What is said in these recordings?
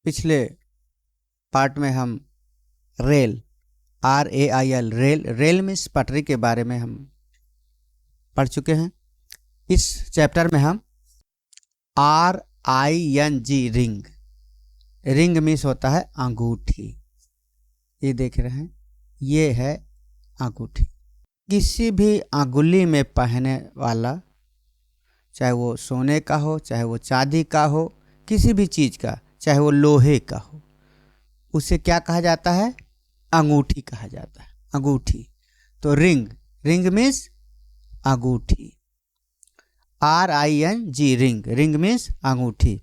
पिछले पार्ट में हम रेल RAIL रेल मीन्स पटरी के बारे में हम पढ़ चुके हैं। इस चैप्टर में हम RING रिंग मीन्स होता है अंगूठी। ये देख रहे हैं, ये है अंगूठी। किसी भी अंगुली में पहनने वाला, चाहे वो सोने का हो, चाहे वो चांदी का हो, किसी भी चीज़ का, चाहे वो लोहे का हो, उसे क्या कहा जाता है? अंगूठी कहा जाता है। अंगूठी। तो रिंग मीन्स अंगूठी। RING रिंग मीन्स अंगूठी।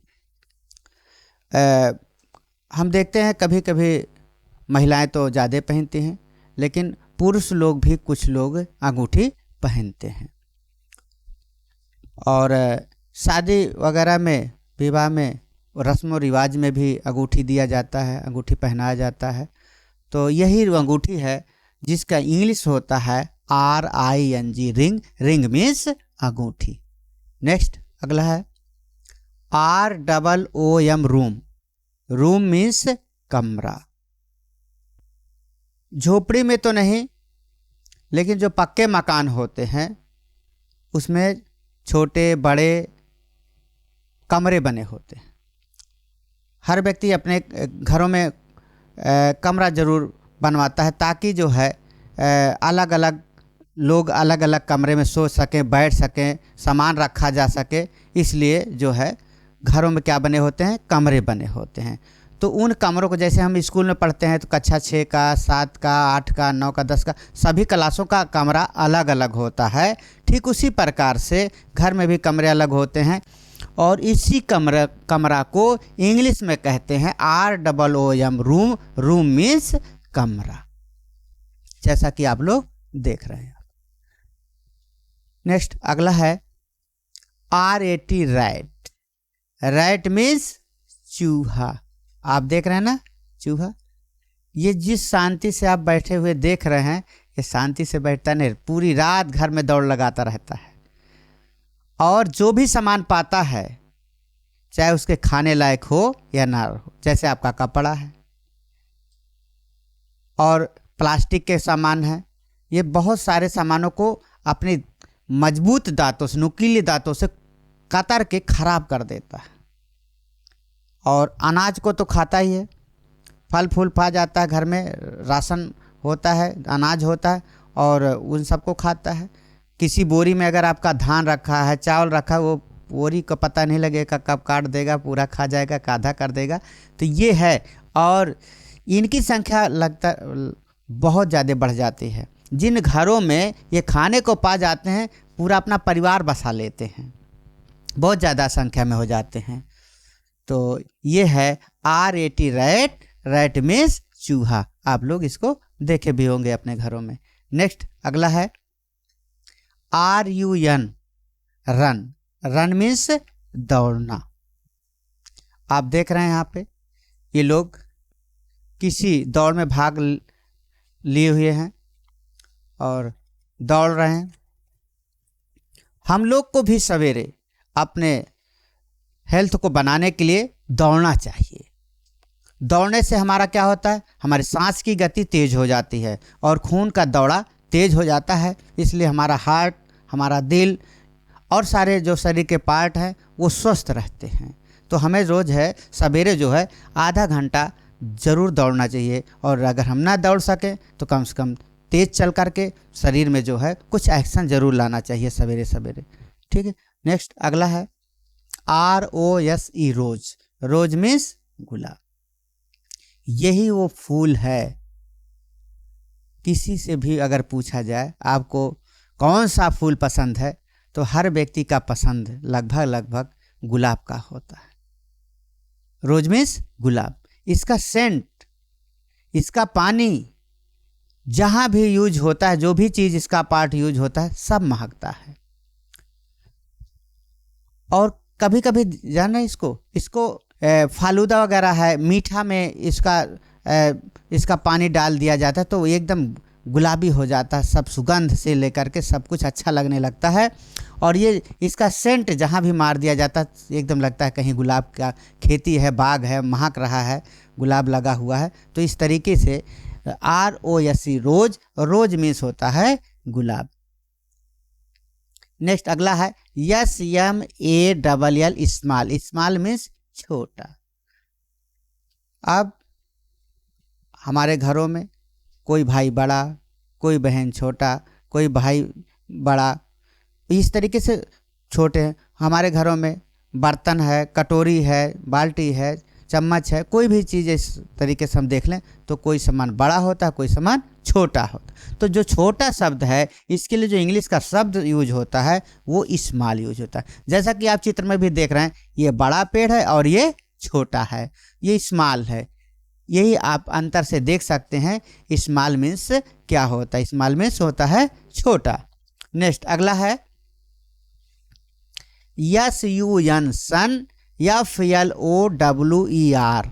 हम देखते हैं कभी कभी महिलाएं तो ज़्यादा पहनती हैं, लेकिन पुरुष लोग भी कुछ लोग अंगूठी पहनते हैं। और शादी वगैरह में, विवाह में, रस्म और रिवाज में भी अंगूठी दिया जाता है, अंगूठी पहनाया जाता है। तो यही अंगूठी है जिसका इंग्लिश होता है RING रिंग मीन्स अंगूठी। नेक्स्ट अगला है ROOM रूम मीन्स कमरा। झोपड़ी में तो नहीं, लेकिन जो पक्के मकान होते हैं उसमें छोटे बड़े कमरे बने होते हैं। हर व्यक्ति अपने घरों में कमरा ज़रूर बनवाता है, ताकि जो है अलग अलग लोग अलग अलग कमरे में सो सकें, बैठ सकें, सामान रखा जा सके। इसलिए जो है घरों में क्या बने होते हैं? कमरे बने होते हैं। तो उन कमरों को, जैसे हम स्कूल में पढ़ते हैं तो कक्षा 6 का, 7 का, 8 का, 9 का, 10 का, सभी क्लासों का कमरा अलग अलग होता है। ठीक उसी प्रकार से घर में भी कमरे अलग होते हैं, और इसी कमरा को इंग्लिश में कहते हैं ROOM रूम मीन्स कमरा, जैसा कि आप लोग देख रहे हैं। नेक्स्ट अगला है RAT रैट मीन्स चूहा। आप देख रहे हैं ना, चूहा। ये जिस शांति से आप बैठे हुए देख रहे हैं, ये शांति से बैठता नहीं, पूरी रात घर में दौड़ लगाता रहता है। और जो भी सामान पाता है, चाहे उसके खाने लायक हो या ना हो, जैसे आपका कपड़ा है और प्लास्टिक के सामान है, ये बहुत सारे सामानों को अपने मजबूत दांतों से, नुकीले दांतों से कतर के खराब कर देता है। और अनाज को तो खाता ही है, फल फूल पा जाता है, घर में राशन होता है, अनाज होता है, और उन सबको खाता है। किसी बोरी में अगर आपका धान रखा है, चावल रखा है, वो बोरी को पता नहीं लगेगा कब काट देगा, पूरा खा जाएगा, आधा कर देगा। तो ये है, और इनकी संख्या लगता बहुत ज़्यादा बढ़ जाती है। जिन घरों में ये खाने को पा जाते हैं, पूरा अपना परिवार बसा लेते हैं, बहुत ज़्यादा संख्या में हो जाते हैं। तो ये है RAT रैट मीन्स चूहा। आप लोग इसको देखे भी होंगे अपने घरों में। नेक्स्ट अगला है RUN रन मीन्स दौड़ना। आप देख रहे हैं यहाँ पे ये लोग किसी दौड़ में भाग लिए हुए हैं और दौड़ रहे हैं। हम लोग को भी सवेरे अपने हेल्थ को बनाने के लिए दौड़ना चाहिए। दौड़ने से हमारा क्या होता है? हमारी सांस की गति तेज हो जाती है और खून का दौड़ा तेज हो जाता है। इसलिए हमारा हार्ट, हमारा दिल और सारे जो शरीर के पार्ट हैं वो स्वस्थ रहते हैं। तो हमें रोज़ है सवेरे जो है आधा घंटा ज़रूर दौड़ना चाहिए। और अगर हम ना दौड़ सकें तो कम से कम तेज़ चल करके शरीर में जो है कुछ एक्शन ज़रूर लाना चाहिए सवेरे सवेरे। ठीक है। नेक्स्ट अगला है ROSE रोज मीन्स गुलाब। यही वो फूल है, किसी से भी अगर पूछा जाए आपको कौन सा फूल पसंद है, तो हर व्यक्ति का पसंद लगभग गुलाब का होता है। रोज मीन्स गुलाब। इसका सेंट, इसका पानी जहाँ भी यूज होता है, जो भी चीज़ इसका पार्ट यूज होता है, सब महकता है। और कभी कभी जाना इसको फालूदा वगैरह है, मीठा में इसका पानी डाल दिया जाता है तो एकदम गुलाबी हो जाता है, सब सुगंध से लेकर के सब कुछ अच्छा लगने लगता है। और ये इसका सेंट जहाँ भी मार दिया जाता है एकदम लगता है कहीं गुलाब का खेती है, बाग है, महक रहा है, गुलाब लगा हुआ है। तो इस तरीके से ROSE रोज, रोज मीन्स होता है गुलाब। नेक्स्ट अगला है SMALL स्मॉल, स्मॉल मीन्स छोटा। अब हमारे घरों में कोई भाई बड़ा, कोई बहन छोटा, कोई भाई बड़ा, इस तरीके से छोटे हैं। हमारे घरों में बर्तन है, कटोरी है, बाल्टी है, चम्मच है, कोई भी चीज़ इस तरीके से हम देख लें तो कोई सामान बड़ा होता है, कोई सामान छोटा होता। तो जो छोटा शब्द है इसके लिए जो इंग्लिश का शब्द यूज होता है वो स्मॉल यूज होता है। जैसा कि आप चित्र में भी देख रहे हैं, ये बड़ा पेड़ है और ये छोटा है, ये स्मॉल है। यही आप अंतर से देख सकते हैं स्मॉल मीन्स क्या होता है। स्मॉल मीन्स होता है छोटा। नेक्स्ट अगला है SUN सन, FLOWER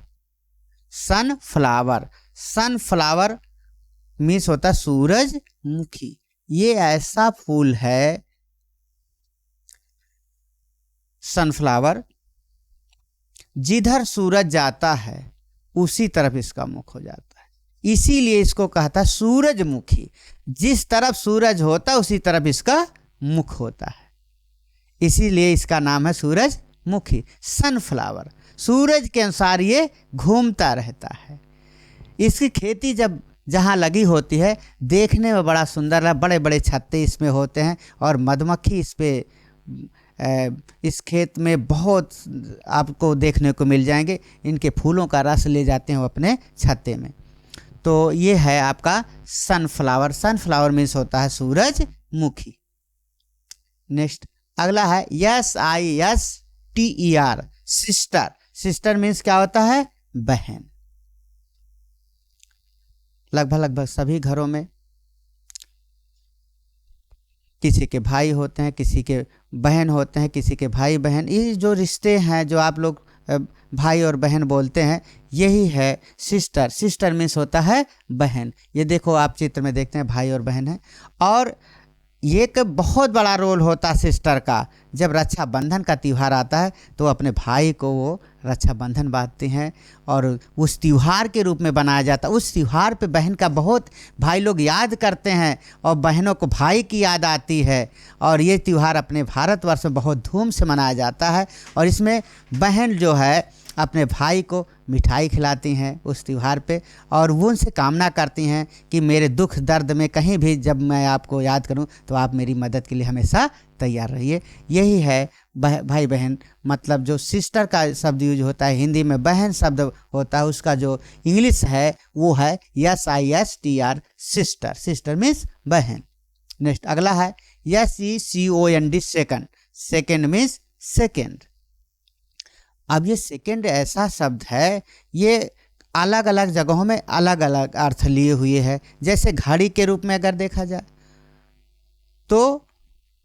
सनफ्लावर। सनफ्लावर मीन्स होता है सूरजमुखी। ये ऐसा फूल है सनफ्लावर, जिधर सूरज जाता है उसी तरफ इसका मुख हो जाता है, इसीलिए इसको कहता है सूरजमुखी। जिस तरफ सूरज होता है उसी तरफ इसका मुख होता है, इसीलिए इसका नाम है सूरजमुखी, सनफ्लावर। सूरज के अनुसार ये घूमता रहता है। इसकी खेती जब जहाँ लगी होती है देखने में बड़ा सुंदर है, बड़े बड़े छत्ते इसमें होते हैं और मधुमक्खी इस पे इस खेत में बहुत आपको देखने को मिल जाएंगे। इनके फूलों का रस ले जाते हैं वो अपने छत्ते में। तो ये है आपका सनफ्लावर। सनफ्लावर मीन्स होता है सूरजमुखी। नेक्स्ट अगला है SISTER सिस्टर। सिस्टर मीन्स क्या होता है बहन। लगभग सभी घरों में किसी के भाई होते हैं, किसी के बहन होते हैं, किसी के भाई बहन। ये जो रिश्ते हैं जो आप लोग भाई और बहन बोलते हैं यही है सिस्टर। सिस्टर मीन्स होता है बहन। ये देखो आप चित्र में देखते हैं भाई और बहन है। और ये एक बहुत बड़ा रोल होता है सिस्टर का। जब रक्षाबंधन का त्यौहार आता है तो अपने भाई को वो रक्षाबंधन बांधते हैं और उस त्यौहार के रूप में बनाया जाता है। उस त्यौहार पे बहन का बहुत भाई लोग याद करते हैं और बहनों को भाई की याद आती है। और ये त्यौहार अपने भारतवर्ष में बहुत धूम से मनाया जाता है। और इसमें बहन जो है अपने भाई को मिठाई खिलाती हैं उस त्यौहार पे और वो उनसे कामना करती हैं कि मेरे दुख दर्द में कहीं भी जब मैं आपको याद करूं तो आप मेरी मदद के लिए हमेशा तैयार रहिए। यही है भाई बहन। मतलब जो सिस्टर का शब्द यूज होता है हिंदी में बहन शब्द होता है, उसका जो इंग्लिश है वो है SISTER सिस्टर। सिस्टर मीन्स बहन। नेक्स्ट अगला है SECOND second. Second means second. अब ये सेकंड ऐसा शब्द है, ये अलग अलग जगहों में अलग अलग अर्थ लिए हुए है। जैसे घड़ी के रूप में अगर देखा जाए तो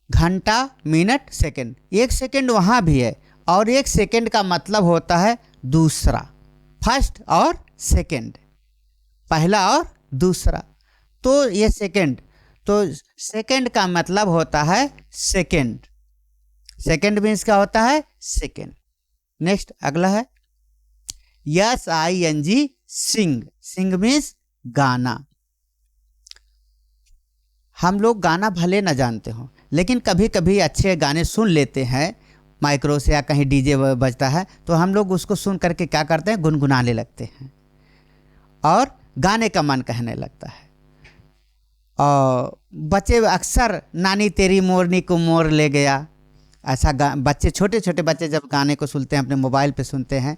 घंटा, मिनट, सेकंड। एक सेकंड वहाँ भी है और एक सेकंड का मतलब होता है दूसरा, फर्स्ट और सेकंड, पहला और दूसरा। तो ये सेकंड, तो सेकंड का मतलब होता है सेकंड। सेकंड मीन्स क्या होता है सेकंड। नेक्स्ट अगला है SING सिंग। सिंग मीन्स गाना। हम लोग गाना भले न जानते हो लेकिन कभी कभी अच्छे गाने सुन लेते हैं, माइक्रो से या कहीं डीजे बजता है तो हम लोग उसको सुन करके क्या करते हैं गुनगुनाने लगते हैं और गाने का मन कहने लगता है। और बच्चे अक्सर नानी तेरी मोरनी को मोर ले गया, ऐसा बच्चे छोटे छोटे बच्चे जब गाने को सुनते हैं अपने मोबाइल पे सुनते हैं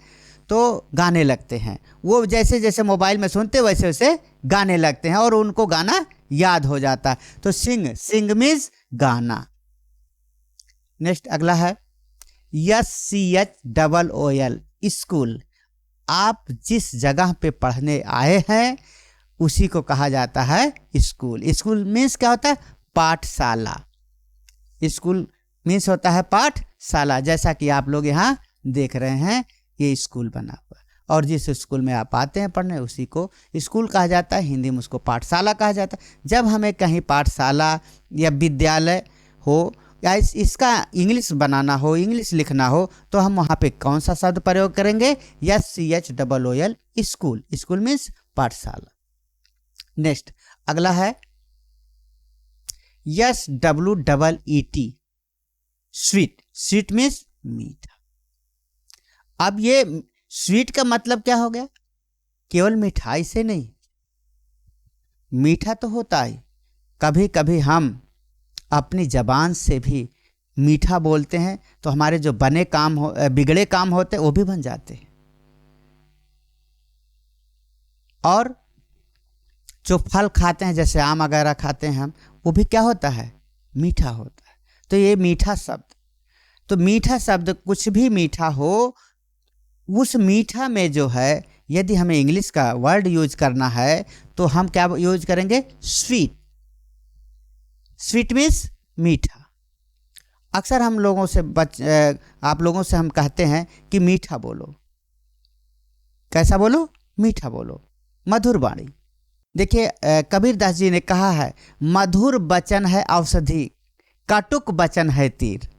तो गाने लगते हैं। वो जैसे जैसे मोबाइल में सुनते वैसे वैसे गाने लगते हैं और उनको गाना याद हो जाता है। तो सिंग, सिंग मीन्स गाना। नेक्स्ट अगला है SCHOOL स्कूल। आप जिस जगह पे पढ़ने आए हैं उसी को कहा जाता है स्कूल। स्कूल मीन्स क्या होता है पाठशाला। स्कूल मीन्स होता है पाठशाला। जैसा कि आप लोग यहाँ देख रहे हैं ये स्कूल बना हुआ और जिस स्कूल में आप आते हैं पढ़ने उसी को स्कूल कहा जाता है, हिंदी में उसको पाठशाला कहा जाता है। जब हमें कहीं पाठशाला या विद्यालय हो या इसका इंग्लिश बनाना हो, इंग्लिश लिखना हो, तो हम वहाँ पे कौन सा शब्द प्रयोग करेंगे? SCHOOL, school. स्कूल मीन्स पाठशाला। नेक्स्ट अगला है SWEET, स्वीट। स्वीट मीन्स मीठा। अब ये स्वीट का मतलब क्या हो गया? केवल मिठाई से नहीं, मीठा तो होता है, कभी कभी हम अपनी जबान से भी मीठा बोलते हैं तो हमारे जो बिगड़े काम होते हैं वो भी बन जाते हैं। और जो फल खाते हैं जैसे आम वगैरह खाते हैं हम, वो भी क्या होता है? मीठा होता है। तो ये मीठा शब्द, तो मीठा शब्द कुछ भी मीठा हो, उस मीठा में जो है यदि हमें इंग्लिश का वर्ड यूज करना है तो हम क्या यूज करेंगे? स्वीट। स्वीट मीन्स मीठा। अक्सर हम लोगों से आप लोगों से हम कहते हैं कि मीठा बोलो। कैसा बोलो? मीठा बोलो, मधुर वाणी। देखिए कबीर दास जी ने कहा है, मधुर वचन है औषधि, कटुक वचन है तीर।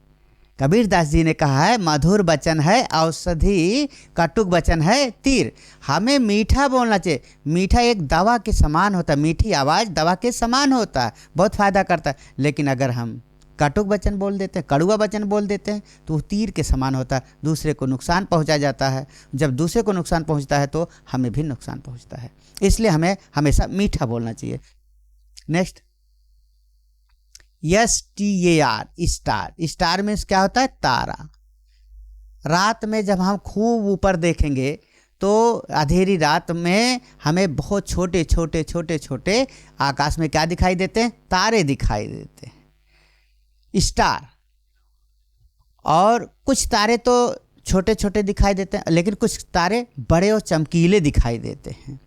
कबीर दास जी ने कहा है मधुर वचन है औषधि, कटुक वचन है तीर। हमें मीठा बोलना चाहिए। मीठा एक दवा के समान होता है, मीठी आवाज़ दवा के समान होता है, बहुत फ़ायदा करता है। लेकिन अगर हम कटुक वचन बोल देते हैं, कड़वा वचन बोल देते हैं, तो वो तीर के समान होता है, दूसरे को नुकसान पहुंचा जाता है। जब दूसरे को नुकसान पहुंचता है तो हमें भी नुकसान पहुंचता है। इसलिए हमें हमेशा मीठा बोलना चाहिए। Next STAR, star. Star means क्या होता है? तारा। रात में जब हम खूब ऊपर देखेंगे तो अंधेरी रात में हमें बहुत छोटे छोटे छोटे छोटे आकाश में क्या दिखाई देते हैं? तारे दिखाई देते हैं, स्टार। और कुछ तारे तो छोटे छोटे दिखाई देते हैं, लेकिन कुछ तारे बड़े और चमकीले दिखाई देते हैं।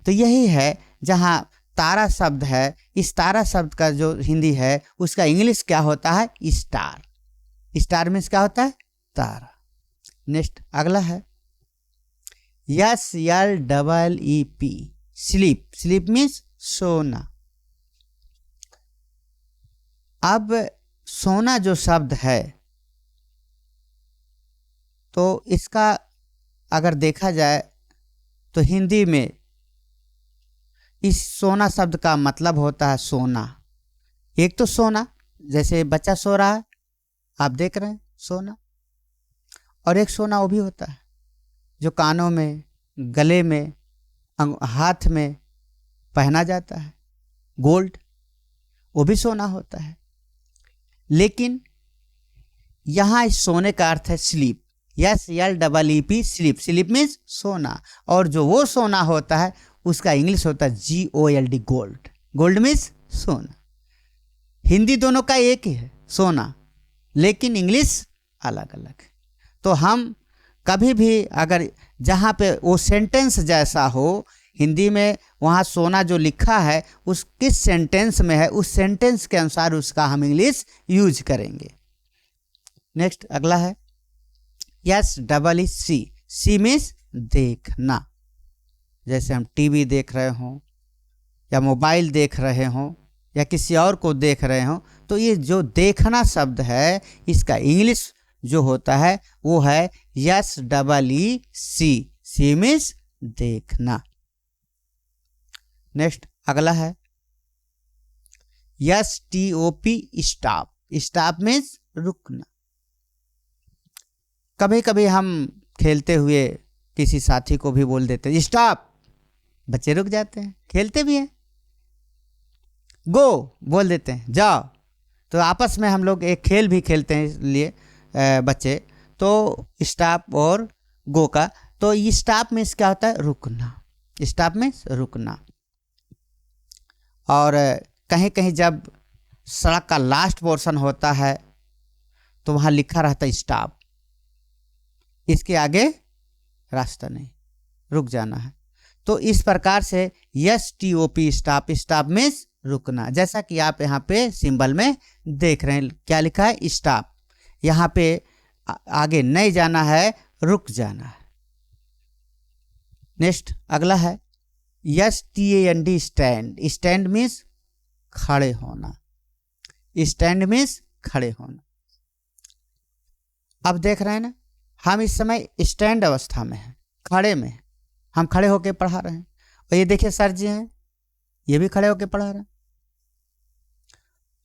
तो यही है जहाँ तारा शब्द है, इस तारा शब्द का जो हिंदी है उसका इंग्लिश क्या होता है? स्टार। स्टार मीन्स क्या होता है? तारा। नेक्स्ट अगला है SLEEP, स्लीप। स्लीप मीन्स सोना। अब सोना जो शब्द है तो इसका अगर देखा जाए तो हिंदी में इस सोना शब्द का मतलब होता है सोना। एक तो सोना, जैसे बच्चा सो रहा है, आप देख रहे हैं सोना। और एक सोना वो भी होता है जो कानों में, गले में, हाथ में पहना जाता है, गोल्ड, वो भी सोना होता है। लेकिन यहाँ इस सोने का अर्थ है sleep. SLEEP, sleep. Sleep means सोना। और जो वो सोना होता है उसका इंग्लिश होता है GOLD, गोल्ड। गोल्ड मीन्स सोना। हिंदी दोनों का एक ही है, सोना, लेकिन इंग्लिश अलग अलग है। तो हम कभी भी अगर जहाँ पे वो सेंटेंस जैसा हो, हिंदी में वहाँ सोना जो लिखा है उस किस सेंटेंस में है, उस सेंटेंस के अनुसार उसका हम इंग्लिश यूज करेंगे। नेक्स्ट अगला है SEEC, सी मीन्स देखना। जैसे हम टीवी देख रहे हों या मोबाइल देख रहे हों या किसी और को देख रहे हों, तो ये जो देखना शब्द है इसका इंग्लिश जो होता है वो है SEEC, सी मीन्स देखना। नेक्स्ट अगला है STOP, स्टॉप। स्टॉप मीन्स रुकना। कभी कभी हम खेलते हुए किसी साथी को भी बोल देते हैं स्टॉप, बच्चे रुक जाते हैं, खेलते भी हैं। गो बोल देते हैं जाओ। तो आपस में हम लोग एक खेल भी खेलते हैं इसलिए बच्चे, तो स्टॉप और गो का। तो ये स्टॉप मीन्स क्या होता है? रुकना। स्टॉप मीन्स रुकना। और कहीं कहीं जब सड़क का लास्ट पोर्शन होता है तो वहाँ लिखा रहता है स्टॉप, इसके आगे रास्ता नहीं, रुक जाना है। तो इस प्रकार से STOP, स्टॉप। स्टॉप मीन्स रुकना। जैसा कि आप यहाँ पे सिंबल में देख रहे हैं, क्या लिखा है? स्टॉप। यहाँ पे आगे नहीं जाना है, रुक जाना है। नेक्स्ट अगला है STAND, स्टैंड। स्टैंड मीन्स खड़े होना। स्टैंड मीन्स खड़े होना। अब देख रहे हैं ना, हम इस समय स्टैंड अवस्था में हैं, खड़े में हैं। हम खड़े होकर पढ़ा रहे हैं। और ये देखिए सर जी हैं, ये भी खड़े होकर पढ़ा रहे हैं।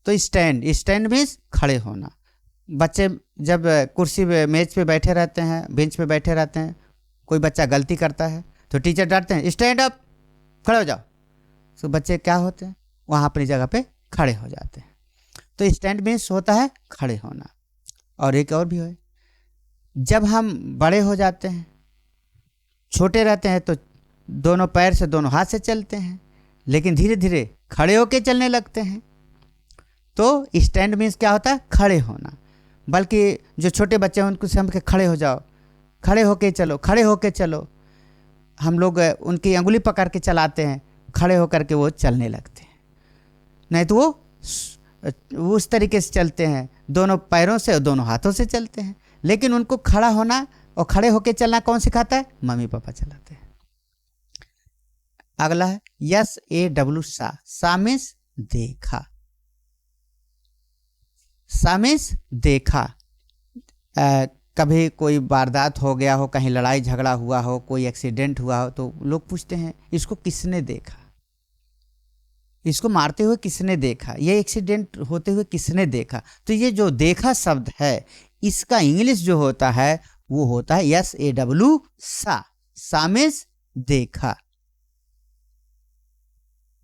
तो स्टैंड, स्टैंड मीन्स खड़े होना। बच्चे जब कुर्सी पे, मेज पे बैठे रहते हैं, बेंच पे बैठे रहते हैं, कोई बच्चा गलती करता है तो टीचर डांटते हैं, स्टैंड अप, खड़े हो जाओ। तो बच्चे क्या होते हैं, वहाँ अपनी जगह पे खड़े हो जाते हैं। तो स्टैंड मीन्स होता है खड़े होना। और एक और भी है, जब हम बड़े हो जाते हैं, छोटे रहते हैं तो दोनों पैर से, दोनों हाथ से चलते हैं, लेकिन धीरे धीरे खड़े होके चलने लगते हैं। तो स्टैंड मीन्स क्या होता है, खड़े होना। बल्कि जो छोटे बच्चे हैं उनको से हम के खड़े हो जाओ, खड़े होके चलो, खड़े होके चलो। हम लोग उनकी अंगुली पकड़ के चलाते हैं, खड़े होकर के वो चलने लगते हैं। नहीं तो वो उस तरीके से चलते हैं, दोनों पैरों से और दोनों हाथों से चलते हैं। लेकिन उनको खड़ा होना और खड़े होके चलना कौन सिखाता है, मम्मी पापा चलाते हैं। अगला है SAW, सा मीन्स देखा। सा मीन्स देखा। कभी कोई वारदात हो गया हो, कहीं लड़ाई झगड़ा हुआ हो, कोई एक्सीडेंट हुआ हो, तो लोग पूछते हैं इसको किसने देखा, इसको मारते हुए किसने देखा, ये एक्सीडेंट होते हुए किसने देखा। तो ये जो देखा शब्द है, इसका इंग्लिश जो होता है वो होता है SAW, सा मीन्स देखा।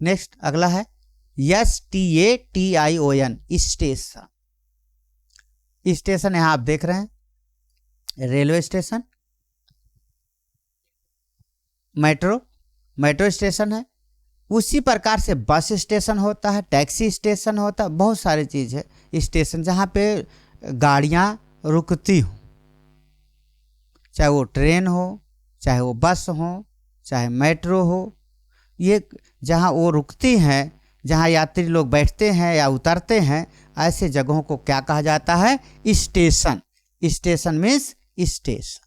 नेक्स्ट अगला है STATION, स्टेशन। स्टेशन यहां आप देख रहे हैं, रेलवे स्टेशन, मेट्रो स्टेशन है। उसी प्रकार से बस स्टेशन होता है, टैक्सी स्टेशन होता है, बहुत सारी चीज़ है स्टेशन, जहाँ पे गाड़ियाँ रुकती हो, चाहे वो ट्रेन हो, चाहे वो बस हो, चाहे मेट्रो हो। ये जहाँ वो रुकती हैं, जहाँ यात्री लोग बैठते हैं या उतरते हैं, ऐसे जगहों को क्या कहा जाता है, station. Station means station.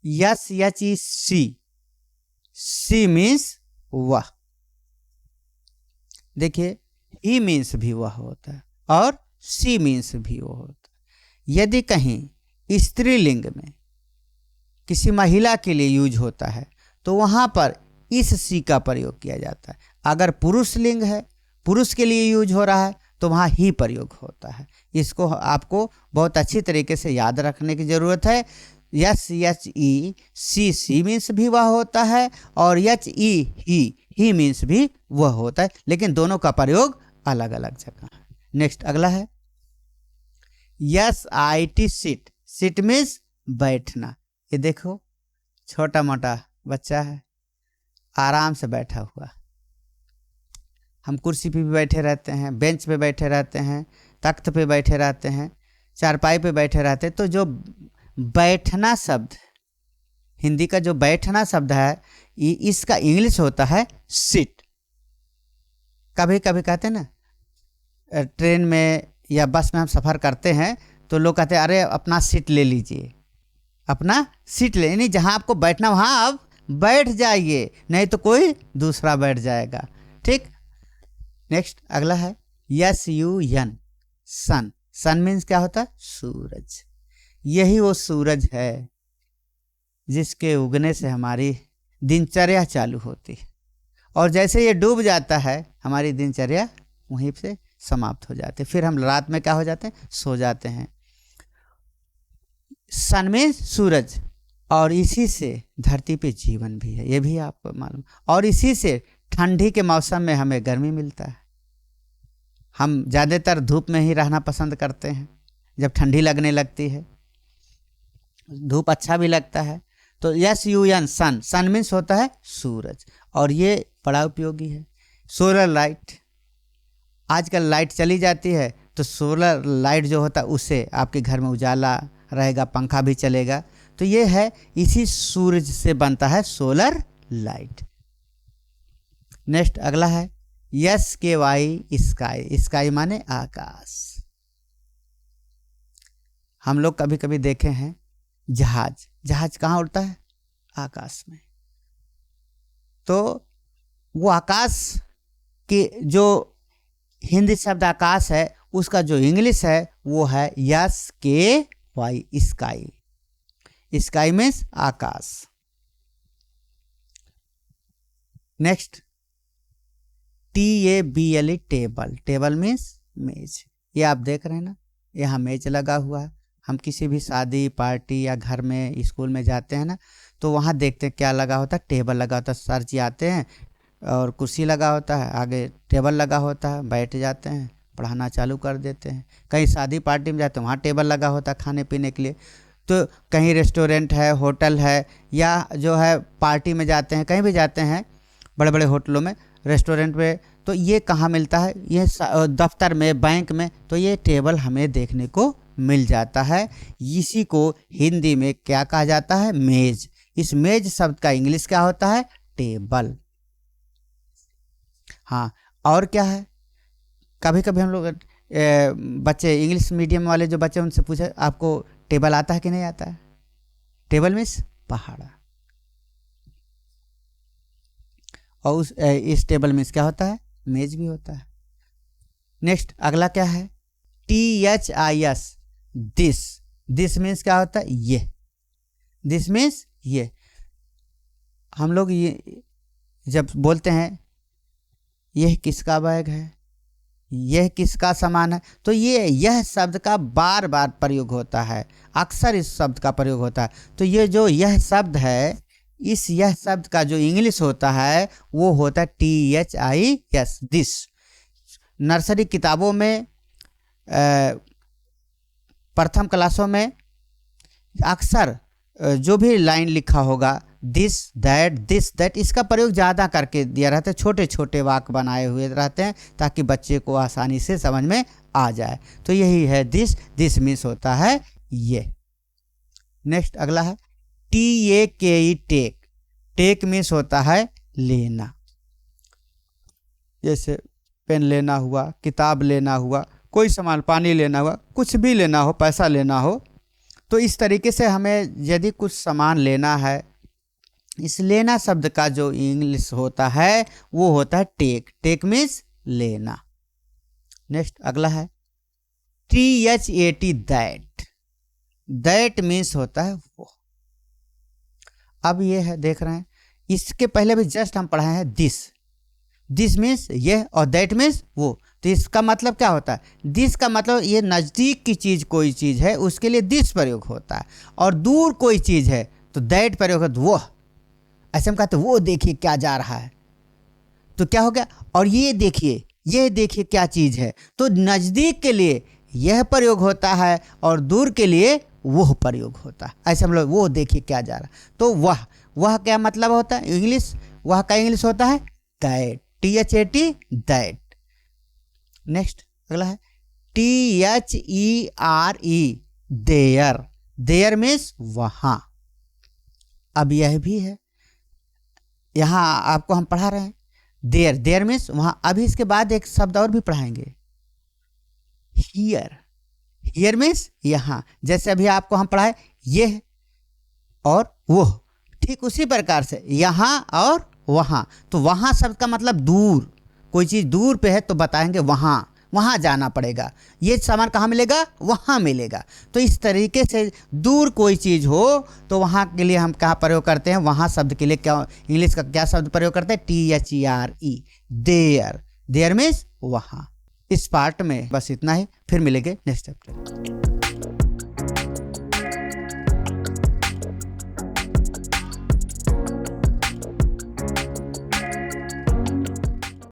SHEC, C means वह। देखिए ई मीन्स भी वह होता है और सी मीन्स भी वो होता है। यदि कहीं स्त्रीलिंग में किसी महिला के लिए यूज होता है तो वहाँ पर इस सी का प्रयोग किया जाता है। अगर पुरुष लिंग है, पुरुष के लिए यूज हो रहा है, तो वहाँ ही प्रयोग होता है। इसको आपको बहुत अच्छी तरीके से याद रखने की ज़रूरत है। SHEC मीन्स भी वह होता है और ही मीन्स भी वह होता है, लेकिन दोनों का प्रयोग अलग अलग जगह है। नेक्स्ट अगला है SIT, सीट। सीट मीन्स बैठना। ये देखो छोटा मोटा बच्चा है, आराम से बैठा हुआ। हम कुर्सी पे भी बैठे रहते हैं, बेंच पे बैठे रहते हैं, तख्त पे बैठे रहते हैं, चारपाई पे बैठे रहते हैं। तो जो बैठना शब्द, हिंदी का जो बैठना शब्द है, इसका इंग्लिश होता है सिट। कभी कभी कहते हैं ना, ट्रेन में या बस में हम सफ़र करते हैं तो लोग कहते हैं अरे अपना सीट ले लीजिए, अपना सीट ले, यानी जहाँ आपको बैठना वहाँ आप बैठ जाइए, नहीं तो कोई दूसरा बैठ जाएगा। ठीक। नेक्स्ट अगला है SUN, सन। सन मीन्स क्या होता है, सूरज। यही वो सूरज है जिसके उगने से हमारी दिनचर्या चालू होती है, और जैसे ये डूब जाता है हमारी दिनचर्या वहीं से समाप्त हो जाती है। फिर हम रात में क्या हो जाते हैं, सो जाते हैं। सन में सूरज, और इसी से धरती पे जीवन भी है, ये भी आपको मालूम। और इसी से ठंडी के मौसम में हमें गर्मी मिलता है। हम ज़्यादातर धूप में ही रहना पसंद करते हैं, जब ठंडी लगने लगती है, धूप अच्छा भी लगता है। तो SUN, सन। सन मीन्स होता है सूरज, और ये बड़ा उपयोगी है। सोलर लाइट, आजकल लाइट चली जाती है तो सोलर लाइट जो होता है उससे आपके घर में उजाला रहेगा, पंखा भी चलेगा। तो ये है, इसी सूरज से बनता है सोलर लाइट। नेक्स्ट अगला है SKY, स्काई। स्काई माने आकाश। हम लोग कभी कभी देखे हैं जहाज, जहाज कहाँ उड़ता है? आकाश में। तो वो आकाश के जो हिंदी शब्द आकाश है उसका जो इंग्लिश है वो है SKY, स्काई। स्काई मीन्स आकाश। Next TABLE, table. Table means मेज। ये आप देख रहे हैं ना, यहाँ मेज लगा हुआ है। हम किसी भी शादी पार्टी या घर में स्कूल में जाते हैं ना, तो वहाँ देखते हैं क्या लगा होता है, टेबल लगा होता है। सर जी आते हैं और कुर्सी लगा होता है, आगे टेबल लगा होता है, बैठ जाते हैं, पढ़ाना चालू कर देते हैं। कहीं शादी पार्टी में जाते हैं वहाँ टेबल लगा होता है खाने पीने के लिए। तो कहीं रेस्टोरेंट है, होटल है, या जो है पार्टी में जाते हैं, कहीं भी जाते हैं बड़े बड़े होटलों में, रेस्टोरेंट में, तो ये कहाँ मिलता है? ये दफ्तर में, बैंक में, तो ये टेबल हमें देखने को मिल जाता है। इसी को हिंदी में क्या कहा जाता है? मेज। इस मेज शब्द का इंग्लिश क्या होता है? टेबल। हाँ, और क्या है? कभी कभी हम लोग बच्चे, इंग्लिश मीडियम वाले जो बच्चे, उनसे पूछे आपको टेबल आता है कि नहीं आता है? टेबल मीन्स पहाड़। और इस टेबल मीन्स क्या होता है? मेज भी होता है। नेक्स्ट अगला क्या है? THIS, this. दिस मीन्स क्या होता है? ये। दिस मीन्स ये। हम लोग ये जब बोलते हैं यह किसका बैग है, यह किसका सामान है, तो यह शब्द का बार बार प्रयोग होता है, अक्सर इस शब्द का प्रयोग होता है। तो ये जो यह शब्द है, इस यह शब्द का जो इंग्लिश होता है वो होता है THIS, दिस। नर्सरी किताबों में, प्रथम क्लासों में अक्सर जो भी लाइन लिखा होगा, दिस दैट, इसका प्रयोग ज़्यादा करके दिया रहता है। छोटे छोटे वाक्य बनाए हुए रहते हैं ताकि बच्चे को आसानी से समझ में आ जाए। तो यही है दिस। दिस मीन्स होता है ये। नेक्स्ट अगला है TAKE, टेक। टेक मीन्स होता है लेना। जैसे पेन लेना हुआ, किताब लेना हुआ, कोई सामान, पानी लेना हुआ, कुछ भी लेना हो, पैसा लेना हो, तो इस तरीके से हमें यदि कुछ सामान लेना है, इस लेना शब्द का जो इंग्लिश होता है वो होता है टेक। टेक मीन्स लेना। नेक्स्ट अगला है THAT, दैट। दैट मीन्स होता है वो। अब ये है, देख रहे हैं, इसके पहले भी जस्ट हम पढ़ाए हैं दिस। दिस मीन्स ये और दैट मीन्स वो। तो इसका मतलब क्या होता है? दिस का मतलब ये नज़दीक की चीज़ कोई चीज़ है उसके लिए दिस प्रयोग होता है, और दूर कोई चीज़ है तो दैट प्रयोग होता है, वो। ऐसे हम कहते हैं वो देखिए क्या जा रहा है, तो क्या हो गया? और ये देखिए क्या चीज़ है, तो नज़दीक के लिए यह प्रयोग होता है और दूर के लिए वह प्रयोग होता है। ऐसे हम लोग वो देखिए क्या जा रहा है, तो वह क्या मतलब होता है? इंग्लिश, वह का इंग्लिश होता है दैट। THAT, that. नेक्स्ट अगला है THERE, देयर। देयर मीन्स वहाँ। अब यह भी है, यहाँ आपको हम पढ़ा रहे हैं देयर। देयर मीन्स वहाँ। अभी इसके बाद एक शब्द और भी पढ़ाएंगे, हियर। हियर मीन्स यहाँ। जैसे अभी आपको हम पढ़ाए ये और वो, ठीक उसी प्रकार से यहाँ और वहाँ। तो वहाँ शब्द का मतलब दूर, कोई चीज़ दूर पे है तो बताएंगे वहाँ जाना पड़ेगा। ये सामान कहाँ मिलेगा? वहाँ मिलेगा। तो इस तरीके से दूर कोई चीज़ हो तो वहाँ के लिए हम क्या प्रयोग करते हैं? वहाँ शब्द के लिए क्या, इंग्लिश का क्या शब्द प्रयोग करते हैं? THERE, there. देयर मीन्स वहाँ। इस पार्ट में बस इतना ही, फिर मिलेंगे नेक्स्ट चैप्टर।